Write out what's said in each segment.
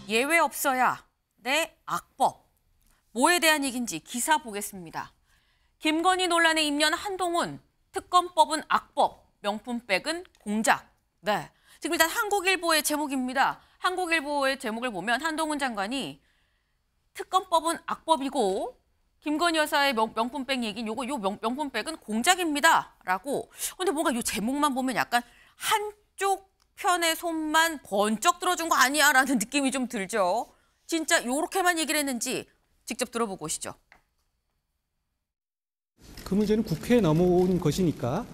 예외 없어야 내 악법. 뭐에 대한 얘기인지 기사 보겠습니다. 김건희 논란에 입련 한동훈, 특검법은 악법, 명품백은 공작. 네, 지금 일단 한국일보의 제목입니다. 한국일보의 제목을 보면 한동훈 장관이 특검법은 악법이고 김건희 여사의 명품백 얘기는 요 명품백은 공작입니다라고. 근데 뭔가 요 제목만 보면 약간 한쪽 편의 손만 번쩍 들어준 거 아니야라는 느낌이 좀 들죠. 진짜 요렇게만 얘기를 했는지 직접 들어보고 오시죠. 그 문제는 국회에 넘어온 것이니까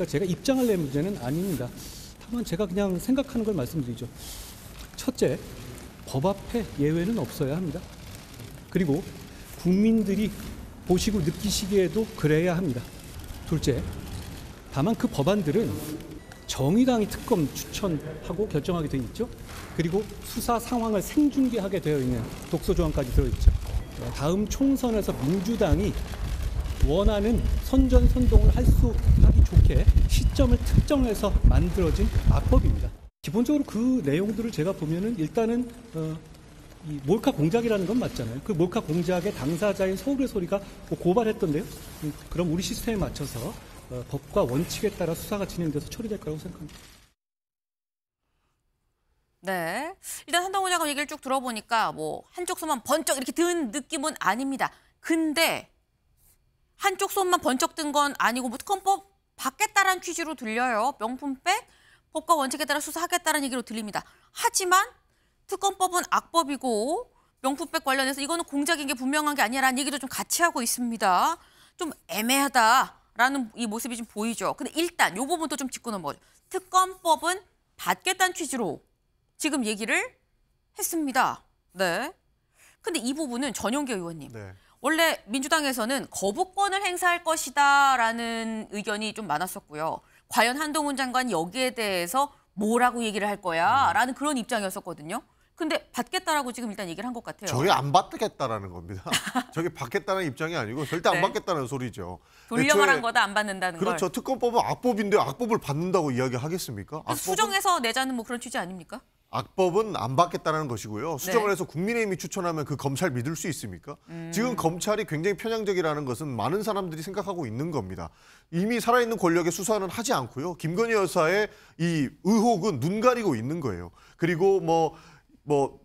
제가 입장을 낸 문제는 아닙니다. 다만 제가 그냥 생각하는 걸 말씀드리죠. 첫째, 법 앞에 예외는 없어야 합니다. 그리고 국민들이 보시고 느끼시기에도 그래야 합니다. 둘째, 다만 그 법안들은 정의당이 특검 추천하고 결정하게 되어 있죠. 그리고 수사 상황을 생중계하게 되어 있는 독소조항까지 들어있죠. 다음 총선에서 민주당이 원하는 선전선동을 하기 좋게 시점을 특정해서 만들어진 악법입니다. 기본적으로 그 내용들을 제가 보면은 일단은 이 몰카 공작이라는 건 맞잖아요. 그 몰카 공작의 당사자인 서울의 소리가 고발했던데요. 그럼 우리 시스템에 맞춰서 법과 원칙에 따라 수사가 진행돼서 처리될 거라고 생각합니다. 네, 일단 한동훈 장관 얘기를 쭉 들어보니까 뭐 한쪽 손만 번쩍 이렇게 든 느낌은 아닙니다. 근데 한쪽 손만 번쩍 든 건 아니고 뭐 특검법 받겠다라는 취지로 들려요. 명품백, 법과 원칙에 따라 수사하겠다는 얘기로 들립니다. 하지만 특검법은 악법이고 명품백 관련해서 이거는 공작인 게 분명한 게 아니라는 얘기도 좀 같이 하고 있습니다. 좀 애매하다라는 이 모습이 좀 보이죠. 근데 일단 이 부분도 좀 짚고 넘어가죠. 특검법은 받겠다는 취지로 지금 얘기를 했습니다. 네. 근데 이 부분은 전용기 의원님. 네. 원래 민주당에서는 거부권을 행사할 것이다라는 의견이 좀 많았었고요. 과연 한동훈 장관이 여기에 대해서 뭐라고 얘기를 할 거야라는 그런 입장이었었거든요. 근데 받겠다라고 지금 일단 얘기를 한 것 같아요. 저게 안 받겠다라는 겁니다. 저게 받겠다는 입장이 아니고 절대 안 받겠다는 소리죠. 돌려 말한 거다, 안 받는다는 걸. 그렇죠. 특검법은 악법인데 악법을 받는다고 이야기하겠습니까? 수정해서 내자는 뭐 그런 취지 아닙니까? 악법은 안 받겠다는 것이고요. 수정을 해서 국민의힘이 추천하면 그 검찰 믿을 수 있습니까? 지금 검찰이 굉장히 편향적이라는 것은 많은 사람들이 생각하고 있는 겁니다. 이미 살아있는 권력의 수사는 하지 않고요. 김건희 여사의 이 의혹은 눈 가리고 있는 거예요. 그리고 뭐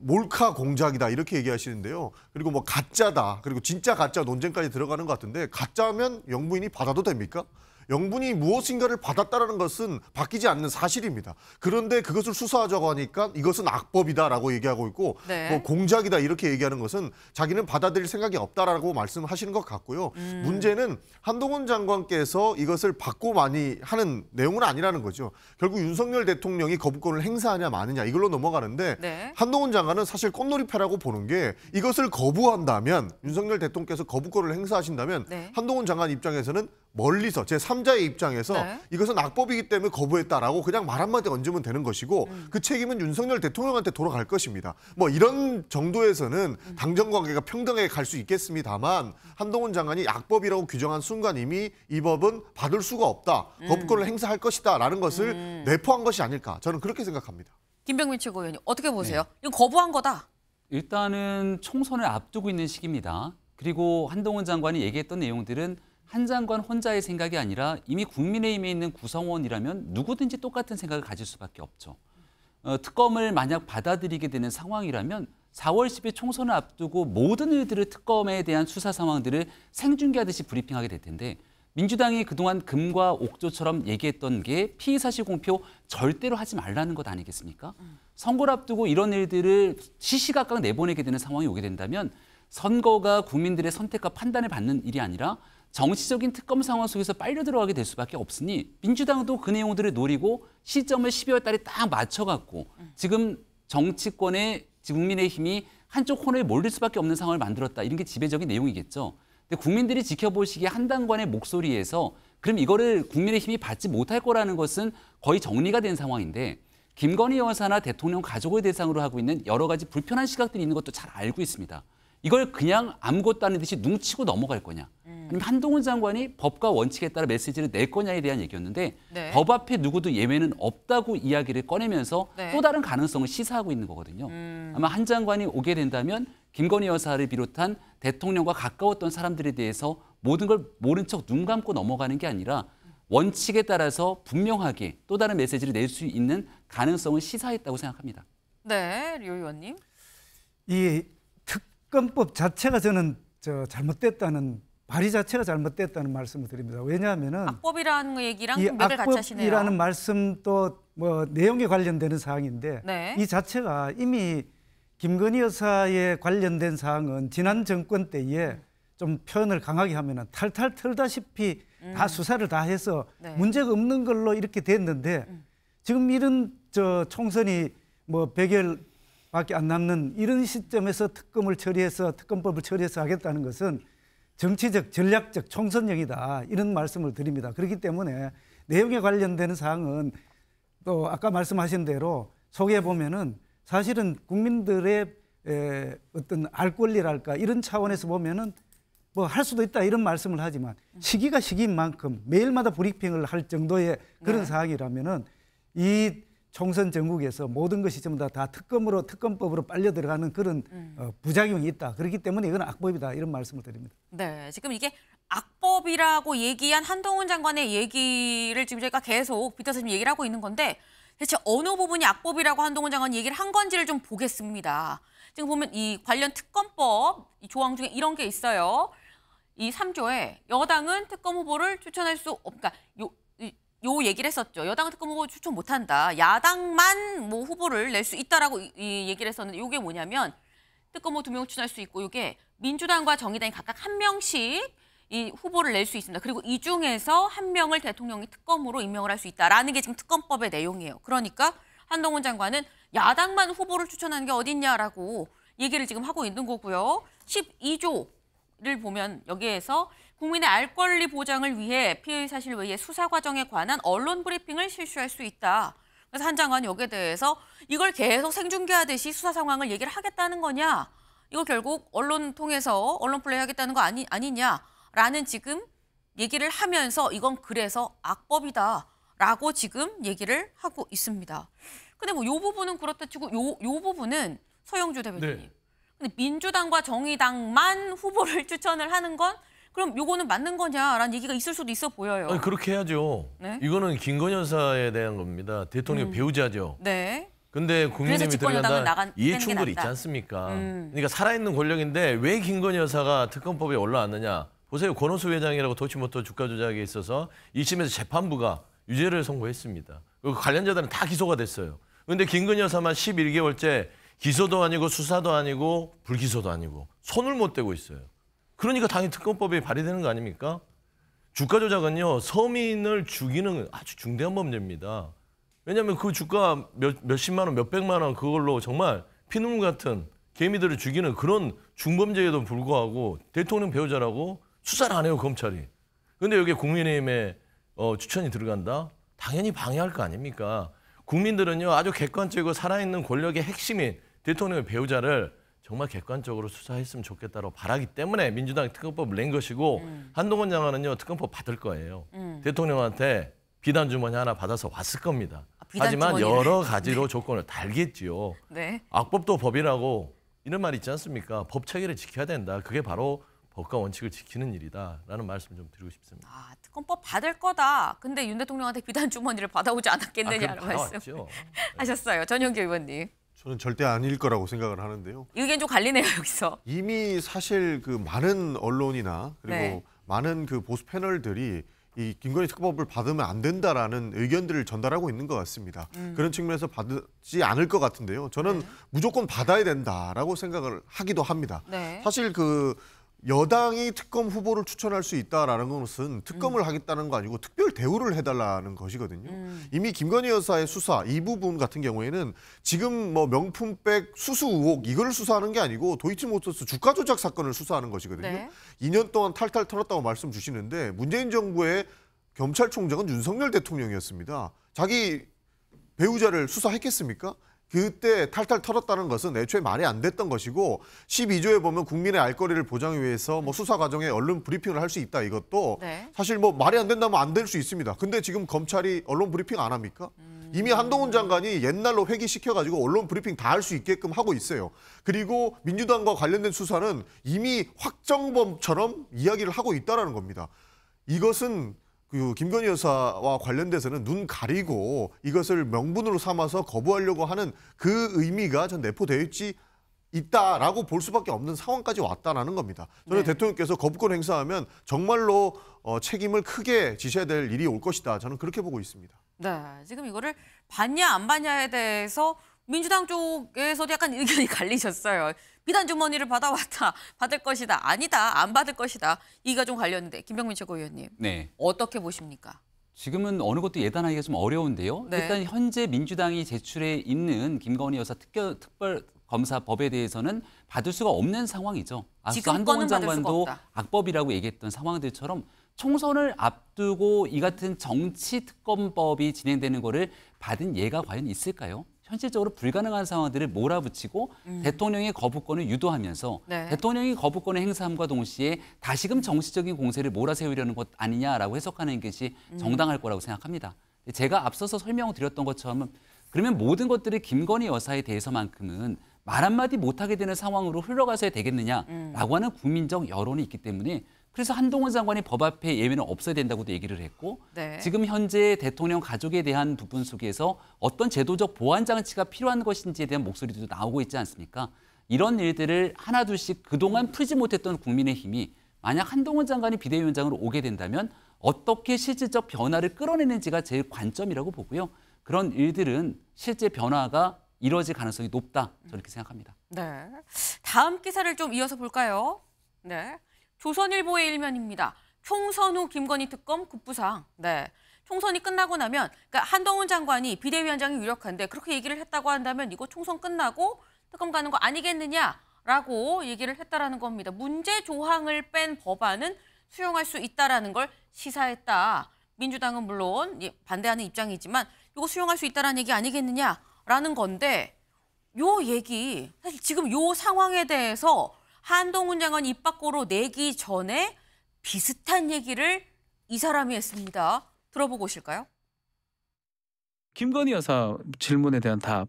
몰카 공작이다 이렇게 얘기하시는데요. 그리고 뭐 가짜다. 그리고 진짜 가짜 논쟁까지 들어가는 것 같은데 가짜면 영부인이 받아도 됩니까? 영분이 무엇인가를 받았다는 것은 바뀌지 않는 사실입니다. 그런데 그것을 수사하자고 하니까 이것은 악법이다라고 얘기하고 있고 뭐 공작이다 이렇게 얘기하는 것은 자기는 받아들일 생각이 없다라고 말씀하시는 것 같고요. 문제는 한동훈 장관께서 이것을 받고 많이 하는 내용은 아니라는 거죠. 결국 윤석열 대통령이 거부권을 행사하냐 마느냐 이걸로 넘어가는데 한동훈 장관은 사실 꽃놀이패라고 보는 게 이것을 거부한다면 윤석열 대통령께서 거부권을 행사하신다면 한동훈 장관 입장에서는 멀리서 제3자의 입장에서 이것은 악법이기 때문에 거부했다라고 그냥 말 한마디 얹으면 되는 것이고 그 책임은 윤석열 대통령한테 돌아갈 것입니다. 뭐 이런 정도에서는 당정관계가 평등하게 갈 수 있겠습니다만 한동훈 장관이 악법이라고 규정한 순간 이미 이 법은 받을 수가 없다. 거부권을 행사할 것이다라는 것을 내포한 것이 아닐까. 저는 그렇게 생각합니다. 김병민 최고위원님 어떻게 보세요? 이건 거부한 거다. 일단은 총선을 앞두고 있는 시기입니다. 그리고 한동훈 장관이 얘기했던 내용들은 한 장관 혼자의 생각이 아니라 이미 국민의힘에 있는 구성원이라면 누구든지 똑같은 생각을 가질 수밖에 없죠. 특검을 만약 받아들이게 되는 상황이라면 4월 10일 총선을 앞두고 모든 일들을 특검에 대한 수사 상황들을 생중계하듯이 브리핑하게 될 텐데 민주당이 그동안 금과 옥조처럼 얘기했던 게 피의사실 공표 절대로 하지 말라는 것 아니겠습니까? 선거를 앞두고 이런 일들을 시시각각 내보내게 되는 상황이 오게 된다면 선거가 국민들의 선택과 판단을 받는 일이 아니라 정치적인 특검 상황 속에서 빨려 들어가게 될 수밖에 없으니 민주당도 그 내용들을 노리고 시점을 12월 달에 딱 맞춰갖고 지금 정치권의 국민의힘이 한쪽 코너에 몰릴 수밖에 없는 상황을 만들었다. 이런 게 지배적인 내용이겠죠. 근데 국민들이 지켜보시기에 한 당관의 목소리에서 그럼 이거를 국민의힘이 받지 못할 거라는 것은 거의 정리가 된 상황인데 김건희 여사나 대통령 가족을 대상으로 하고 있는 여러 가지 불편한 시각들이 있는 것도 잘 알고 있습니다. 이걸 그냥 아무것도 아닌 듯이 눈치고 넘어갈 거냐. 아니면 한동훈 장관이 법과 원칙에 따라 메시지를 낼 거냐에 대한 얘기였는데 네. 법 앞에 누구도 예외는 없다고 이야기를 꺼내면서 네. 또 다른 가능성을 시사하고 있는 거거든요. 아마 한 장관이 오게 된다면 김건희 여사를 비롯한 대통령과 가까웠던 사람들에 대해서 모든 걸 모른 척 눈 감고 넘어가는 게 아니라 원칙에 따라서 분명하게 또 다른 메시지를 낼 수 있는 가능성을 시사했다고 생각합니다. 네, 류 의원님. 이 특검법 자체가 저는 잘못됐다는 발의 자체가 잘못됐다는 말씀을 드립니다. 왜냐하면은 악법이라는 얘기랑 이 좀 맥을 같이 하시네요. 악법이라는 말씀도 뭐 내용에 관련되는 사항인데 네. 이 자체가 이미 김건희 여사에 관련된 사항은 지난 정권 때에 좀 표현을 강하게 하면은 탈탈 털다시피 다 수사를 다 해서 네. 문제가 없는 걸로 이렇게 됐는데 지금 이런 총선이 뭐 100여일밖에 안 남는 이런 시점에서 특검법을 처리해서 하겠다는 것은 정치적, 전략적 총선용이다 이런 말씀을 드립니다. 그렇기 때문에 내용에 관련되는 사항은 또 아까 말씀하신 대로 소개해 보면은 사실은 국민들의 어떤 알 권리랄까 이런 차원에서 보면은 뭐 할 수도 있다 이런 말씀을 하지만 시기가 시기인 만큼 매일마다 브리핑을 할 정도의 그런 사항이라면은 이 총선 전국에서 모든 것이 전부 다 특검법으로 빨려 들어가는 그런 부작용이 있다. 그렇기 때문에 이건 악법이다 이런 말씀을 드립니다. 네, 지금 이게 악법이라고 얘기한 한동훈 장관의 얘기를 지금 저희가 계속 빗어서 지금 얘기를 하고 있는 건데 대체 어느 부분이 악법이라고 한동훈 장관이 얘기를 한 건지를 좀 보겠습니다. 지금 보면 이 관련 특검법 이 조항 중에 이런 게 있어요. 이 3조에 여당은 특검 후보를 추천할 수 그러니까 요 얘기를 했었죠. 여당은 특검 후보 추천 못한다. 야당만 뭐 후보를 낼 수 있다라고 이 얘기를 했었는데 이게 뭐냐면 특검 후보 2명 추천할 수 있고 이게 민주당과 정의당이 각각 1명씩 이 후보를 낼 수 있습니다. 그리고 이 중에서 1명을 대통령이 특검으로 임명을 할 수 있다라는 게 지금 특검법의 내용이에요. 그러니까 한동훈 장관은 야당만 후보를 추천하는 게 어딨냐라고 얘기를 지금 하고 있는 거고요. 12조를 보면 여기에서 국민의 알 권리 보장을 위해 피의 사실 외에 수사 과정에 관한 언론 브리핑을 실시할 수 있다. 그래서 한 장관이 여기에 대해서 이걸 계속 생중계하듯이 수사 상황을 얘기를 하겠다는 거냐. 이거 결국 언론 통해서 언론 플레이 하겠다는 거 아니냐라는 지금 얘기를 하면서 이건 그래서 악법이다라고 지금 얘기를 하고 있습니다. 근데 뭐 요 부분은 그렇다 치고 요 부분은 서영주 대변인님. 네. 근데 민주당과 정의당만 후보를 추천을 하는 건 그럼 요거는 맞는 거냐라는 얘기가 있을 수도 있어 보여요. 아니, 그렇게 해야죠. 네? 이거는 김건희 여사에 대한 겁니다. 대통령 배우자죠. 네. 근데 국민의힘이 집권여당은 들어간다 빼는 이해 게 충돌이 있지 낫다. 않습니까? 그러니까 살아있는 권력인데 왜 김건희 여사가 특검법에 올라왔느냐. 보세요. 권오수 회장이라고 도치모터 주가 조작에 있어서 1심에서 재판부가 유죄를 선고했습니다. 그리고 관련자들은 다 기소가 됐어요. 그런데 김건희 여사만 11개월째 기소도 아니고 수사도 아니고 불기소도 아니고 손을 못 대고 있어요. 그러니까 당연히 특검법이 발의되는 거 아닙니까? 주가 조작은요. 서민을 죽이는 아주 중대한 범죄입니다. 왜냐하면 그 주가 몇십만 원, 몇백만 원 그걸로 정말 피눈물 같은 개미들을 죽이는 그런 중범죄에도 불구하고 대통령 배우자라고 수사를 안 해요, 검찰이. 그런데 여기에 국민의힘에 추천이 들어간다? 당연히 방해할 거 아닙니까? 국민들은요. 아주 객관적이고 살아있는 권력의 핵심인 대통령의 배우자를 정말 객관적으로 수사했으면 좋겠다고 바라기 때문에 민주당이 특검법을 낸 것이고 한동훈 장관은요. 특검법 받을 거예요. 대통령한테 비단 주머니 하나 받아서 왔을 겁니다. 비단 하지만 주머니를. 여러 가지로 조건을 달겠지요. 네. 악법도 법이라고 이런 말 있지 않습니까? 법 체계를 지켜야 된다. 그게 바로 법과 원칙을 지키는 일이다라는 말씀 좀 드리고 싶습니다. 아, 특검법 받을 거다. 근데 윤 대통령한테 비단 주머니를 받아오지 않았겠느냐는 그럼 말씀 받아왔죠. 하셨어요. 전용기 의원님. 저는 절대 아닐 거라고 생각을 하는데요. 의견 좀 갈리네요, 여기서. 이미 사실 그 많은 언론이나 그리고 네. 많은 그 보수 패널들이 이 김건희 특검법을 받으면 안 된다라는 의견들을 전달하고 있는 것 같습니다. 그런 측면에서 받지 않을 것 같은데요. 저는 무조건 받아야 된다라고 생각을 하기도 합니다. 네. 사실 그 여당이 특검 후보를 추천할 수 있다라는 것은 특검을 하겠다는 거 아니고 특별 대우를 해달라는 것이거든요. 이미 김건희 여사의 수사 이 부분 같은 경우에는 지금 뭐 명품백 수수 의혹 이걸 수사하는 게 아니고 도이치모터스 주가 조작 사건을 수사하는 것이거든요. 네. 2년 동안 탈탈 털었다고 말씀 주시는데 문재인 정부의 검찰총장은 윤석열 대통령이었습니다. 자기 배우자를 수사했겠습니까? 그때 탈탈 털었다는 것은 애초에 말이 안 됐던 것이고 12조에 보면 국민의 알 거리를 보장하기 위해서 뭐 수사 과정에 언론 브리핑을 할 수 있다 이것도 네. 사실 뭐 말이 안 된다면 안 될 수 있습니다. 근데 지금 검찰이 언론 브리핑 안 합니까? 이미 한동훈 장관이 옛날로 회귀시켜가지고 언론 브리핑 다 할 수 있게끔 하고 있어요. 그리고 민주당과 관련된 수사는 이미 확정범처럼 이야기를 하고 있다는 겁니다. 이것은 그 김건희 여사와 관련돼서는 눈 가리고 이것을 명분으로 삼아서 거부하려고 하는 그 의미가 전 내포되어 있다라고 볼 수밖에 없는 상황까지 왔다라는 겁니다. 저는 네. 대통령께서 거부권 행사하면 정말로 책임을 크게 지셔야 될 일이 올 것이다. 저는 그렇게 보고 있습니다. 네, 지금 이거를 받냐 안 받냐에 대해서 민주당 쪽에서도 약간 의견이 갈리셨어요. 비단 주머니를 받아왔다, 받을 것이다, 아니다, 안 받을 것이다. 이가 좀 갈렸는데 김병민 최고위원님 네. 어떻게 보십니까? 지금은 어느 것도 예단하기가 좀 어려운데요. 네. 일단 현재 민주당이 제출해 있는 김건희 여사 특별검사법에 대해서는 받을 수가 없는 상황이죠. 앞서 지금 한동훈 거는 받을 수가 장관도 없다. 악법이라고 얘기했던 상황들처럼 총선을 앞두고 이 같은 정치특검법이 진행되는 거를 받은 예가 과연 있을까요? 현실적으로 불가능한 상황들을 몰아붙이고 대통령의 거부권을 유도하면서 네. 대통령이 거부권을 행사함과 동시에 다시금 정치적인 공세를 몰아세우려는 것 아니냐라고 해석하는 것이 정당할 거라고 생각합니다. 제가 앞서서 설명드렸던 것처럼 그러면 모든 것들이 김건희 여사에 대해서만큼은 말 한마디 못하게 되는 상황으로 흘러가서야 되겠느냐라고 하는 국민적 여론이 있기 때문에 그래서 한동훈 장관이 법 앞에 예외는 없어야 된다고도 얘기를 했고 네. 지금 현재 대통령 가족에 대한 부분 속에서 어떤 제도적 보완 장치가 필요한 것인지에 대한 목소리도 나오고 있지 않습니까? 이런 일들을 하나둘씩 그동안 풀지 못했던 국민의힘이 만약 한동훈 장관이 비대위원장으로 오게 된다면 어떻게 실질적 변화를 끌어내는지가 제일 관점이라고 보고요. 그런 일들은 실제 변화가 이루어질 가능성이 높다. 저는 그렇게 생각합니다. 네, 다음 기사를 좀 이어서 볼까요? 네, 조선일보의 일면입니다. 총선 후 김건희 특검 급부상. 네, 총선이 끝나고 나면 그러니까 한동훈 장관이 비대위원장이 유력한데 그렇게 얘기를 했다고 한다면 이거 총선 끝나고 특검 가는 거 아니겠느냐라고 얘기를 했다라는 겁니다. 문제 조항을 뺀 법안은 수용할 수 있다라는 걸 시사했다. 민주당은 물론 반대하는 입장이지만 이거 수용할 수 있다라는 얘기 아니겠느냐라는 건데 요 얘기 사실 지금 요 상황에 대해서 한동훈 장관 입 밖으로 내기 전에 비슷한 얘기를 이 사람이 했습니다. 들어보고 오실까요? 김건희 여사 질문에 대한 답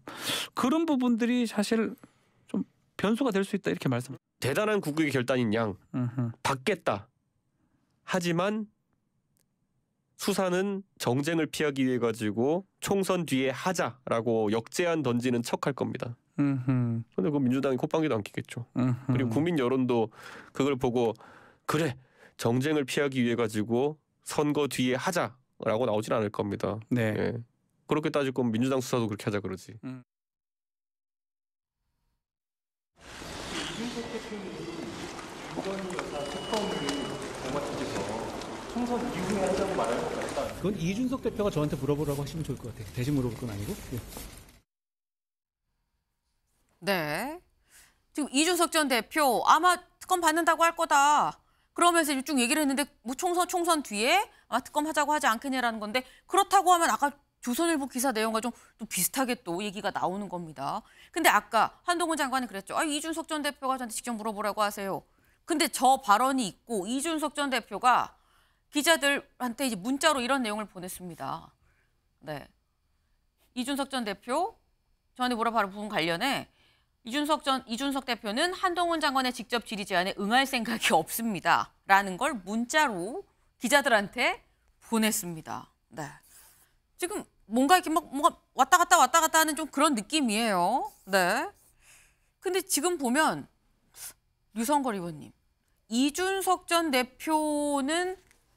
그런 부분들이 사실 좀 변수가 될 수 있다 이렇게 말씀. 대단한 국익의 결단인 양 받겠다. 하지만 수사는 정쟁을 피하기 위해 가지고 총선 뒤에 하자라고 역제안 던지는 척할 겁니다. 근데 그 민주당이 콧방귀도 안 끼겠죠. 그리고 국민 여론도 그걸 보고 그래 정쟁을 피하기 위해 가지고 선거 뒤에 하자라고 나오진 않을 겁니다. 네. 예. 그렇게 따질 거면 민주당 수사도 그렇게 하자 그러지. 그건 이준석 대표가 저한테 물어보라고 하시면 좋을 것 같아요. 대신 물어볼 건 아니고. 예. 네. 지금 이준석 전 대표 아마 특검 받는다고 할 거다. 그러면서 쭉 얘기를 했는데 뭐 총선 뒤에 아마 특검 하자고 하지 않겠냐라는 건데 그렇다고 하면 아까 조선일보 기사 내용과 좀 또 비슷하게 또 얘기가 나오는 겁니다. 근데 아까 한동훈 장관이 그랬죠. 이준석 전 대표가 저한테 직접 물어보라고 하세요. 근데 저 발언이 있고 이준석 전 대표가 기자들한테 이제 문자로 이런 내용을 보냈습니다. 네. 이준석 전 대표 저한테 물어봐는 부분 관련해 이준석 대표는 한동훈 장관의 직접 질의 제안에 응할 생각이 없습니다. 라는 걸 문자로 기자들한테 보냈습니다. 네. 지금 뭔가 이렇게 뭔가 왔다 갔다 하는 좀 그런 느낌이에요. 네. 근데 지금 보면 류성걸 의원님, 이준석 전 대표는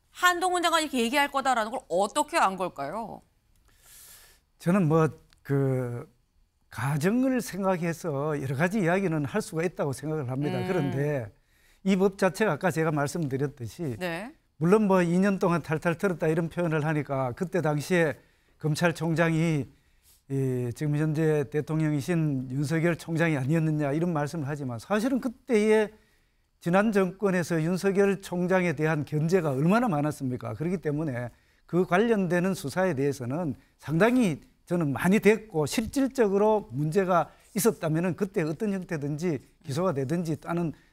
한동훈 장관이 이렇게 얘기할 거다라는 걸 어떻게 안 걸까요? 저는 가정을 생각해서 여러 가지 이야기는 할 수가 있다고 생각을 합니다. 그런데 이 법 자체가 아까 제가 말씀드렸듯이 네. 물론 2년 동안 탈탈 털었다 이런 표현을 하니까 그때 당시에 검찰총장이 지금 현재 대통령이신 윤석열 총장이 아니었느냐 이런 말씀을 하지만 사실은 그때의 지난 정권에서 윤석열 총장에 대한 견제가 얼마나 많았습니까? 그렇기 때문에 그 관련되는 수사에 대해서는 상당히 저는 많이 됐고 실질적으로 문제가 있었다면은 그때 어떤 형태든지 기소가 되든지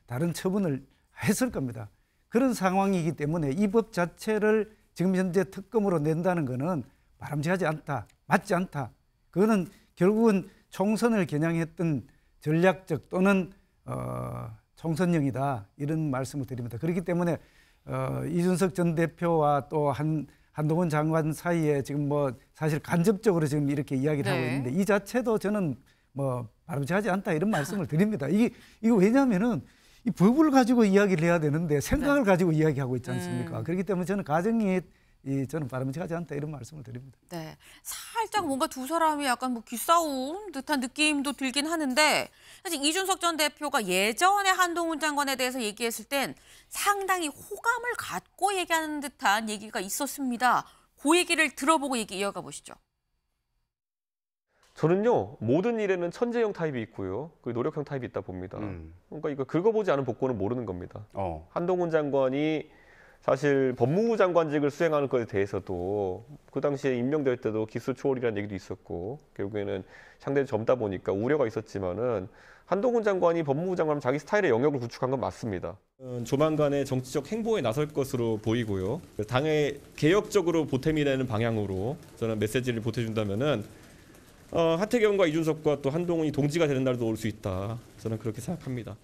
다른 처분을 했을 겁니다. 그런 상황이기 때문에 이 법 자체를 지금 현재 특검으로 낸다는 것은 바람직하지 않다, 맞지 않다. 그거는 결국은 총선을 겨냥했던 전략적 또는 총선용이다 이런 말씀을 드립니다. 그렇기 때문에 이준석 전 대표와 또 한동훈 장관 사이에 지금 뭐 사실 간접적으로 지금 이렇게 이야기를 하고 있는데 이 자체도 저는 뭐 바람직하지 않다 이런 말씀을 드립니다. 이거 왜냐하면은 이 법을 가지고 이야기를 해야 되는데 생각을 가지고 이야기하고 있지 않습니까? 그렇기 때문에 저는 가정이 저는 바람직하지 않다 이런 말씀을 드립니다. 네, 살짝 뭔가 두 사람이 약간 뭐 기싸운 듯한 느낌도 들긴 하는데 사실 이준석 전 대표가 예전에 한동훈 장관에 대해서 얘기했을 땐 상당히 호감을 갖고 얘기하는 듯한 얘기가 있었습니다. 그 얘기를 들어보고 얘기 이어가 보시죠. 저는요 모든 일에는 천재형 타입이 있고요, 그 노력형 타입이 있다 봅니다. 그러니까 이거 긁어보지 않은 복권은 모르는 겁니다. 한동훈 장관이 사실 법무부 장관직을 수행하는 것에 대해서도 그 당시에 임명될 때도 기술 초월이라는 얘기도 있었고 결국에는 상대적으로 젊다 보니까 우려가 있었지만은 한동훈 장관이 법무부 장관은 자기 스타일의 영역을 구축한 건 맞습니다. 조만간에 정치적 행보에 나설 것으로 보이고요. 당에 개혁적으로 보탬이 되는 방향으로 저는 메시지를 보태준다면은 하태경과 이준석과 또 한동훈이 동지가 되는 날도 올 수 있다. 저는 그렇게 생각합니다.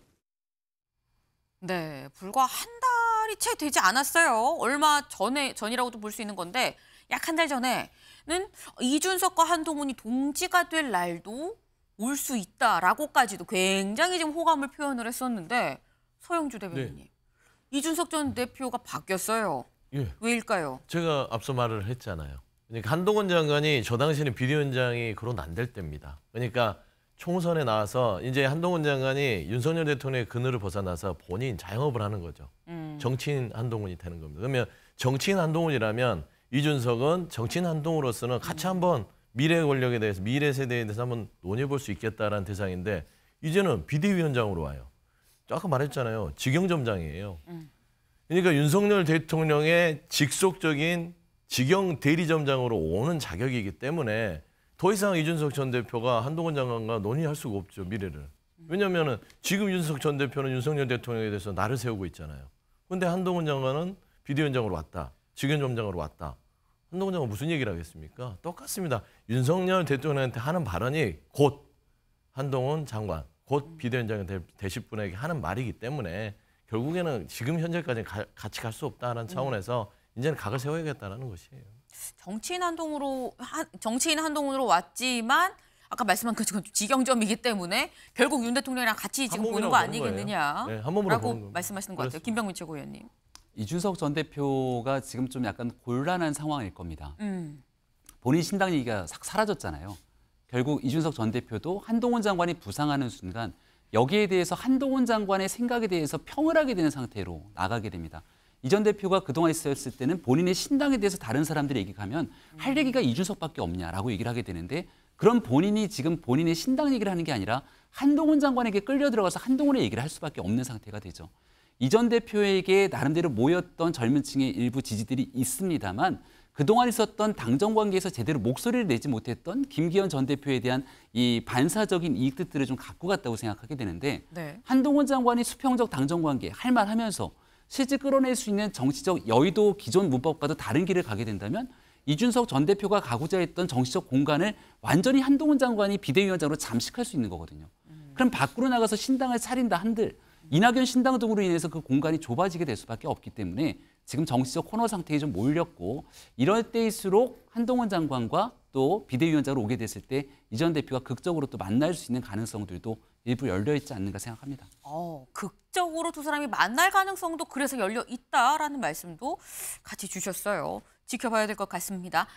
네, 불과 한 달이 채 되지 않았어요. 얼마 전이라고도 볼 수 있는 건데 약 한 달 전에는 이준석과 한동훈이 동지가 될 날도 올 수 있다라고까지도 굉장히 지금 호감을 표현을 했었는데 서영주 대변인님, 네. 이준석 전 대표가 바뀌었어요. 예. 왜일까요? 제가 앞서 말을 했잖아요. 그러니까 한동훈 장관이 저 당시에는 비대위원장이 거론 안 될 때입니다. 그러니까 총선에 나와서 이제 한동훈 장관이 윤석열 대통령의 그늘을 벗어나서 본인 자영업을 하는 거죠. 정치인 한동훈이 되는 겁니다. 그러면 정치인 한동훈이라면 이준석은 정치인 한동훈으로서는 같이 한번 미래 권력에 대해서, 미래 세대에 대해서 한번 논의해 볼 수 있겠다라는 대상인데 이제는 비대위원장으로 와요. 아까 말했잖아요. 직영점장이에요. 그러니까 윤석열 대통령의 직속적인 직영 대리점장으로 오는 자격이기 때문에 더 이상 이준석 전 대표가 한동훈 장관과 논의할 수가 없죠, 미래를. 왜냐하면 지금 이준석 전 대표는 윤석열 대통령에 대해서 날을 세우고 있잖아요. 그런데 한동훈 장관은 비대위원장으로 왔다. 직영점장으로 왔다. 한동훈 장관은 무슨 얘기를 하겠습니까? 똑같습니다. 윤석열 대통령한테 하는 발언이 곧 한동훈 장관, 곧 비대위원장이 되실 분에게 하는 말이기 때문에 결국에는 지금 현재까지는 같이 갈 수 없다는 차원에서 이제는 각을 세워야겠다는 것이에요. 정치인 한동훈으로 왔지만 아까 말씀한 그 직영점이기 때문에 결국 윤 대통령이랑 같이 지금 보는 거 아니겠느냐라고 말씀하시는 것 같아요. 김병민 최고위원님. 이준석 전 대표가 지금 좀 약간 곤란한 상황일 겁니다. 본인 신당 얘기가 싹 사라졌잖아요. 결국 이준석 전 대표도 한동훈 장관이 부상하는 순간 여기에 대해서 한동훈 장관의 생각에 대해서 평을 하게 되는 상태로 나가게 됩니다. 이 전 대표가 그동안 있었을 때는 본인의 신당에 대해서 다른 사람들이 얘기하면 할 얘기가 이준석밖에 없냐라고 얘기를 하게 되는데 그럼 본인이 지금 본인의 신당 얘기를 하는 게 아니라 한동훈 장관에게 끌려 들어가서 한동훈의 얘기를 할 수밖에 없는 상태가 되죠. 이 전 대표에게 나름대로 모였던 젊은 층의 일부 지지들이 있습니다만 그동안 있었던 당정 관계에서 제대로 목소리를 내지 못했던 김기현 전 대표에 대한 이 반사적인 이익 뜻들을 좀 갖고 갔다고 생각하게 되는데 한동훈 장관이 수평적 당정 관계 할 말하면서 실제 끌어낼 수 있는 정치적 여의도 기존 문법과도 다른 길을 가게 된다면 이준석 전 대표가 가고자 했던 정치적 공간을 완전히 한동훈 장관이 비대위원장으로 잠식할 수 있는 거거든요. 그럼 밖으로 나가서 신당을 차린다 한들 이낙연 신당 등으로 인해서 그 공간이 좁아지게 될 수밖에 없기 때문에 지금 정치적 코너 상태에 좀 몰렸고 이럴 때일수록 한동훈 장관과 또 비대위원장으로 오게 됐을 때 이 전 대표가 극적으로 또 만날 수 있는 가능성들도 일부 열려 있지 않는가 생각합니다. 극적으로 두 사람이 만날 가능성도 그래서 열려 있다라는 말씀도 같이 주셨어요. 지켜봐야 될 것 같습니다.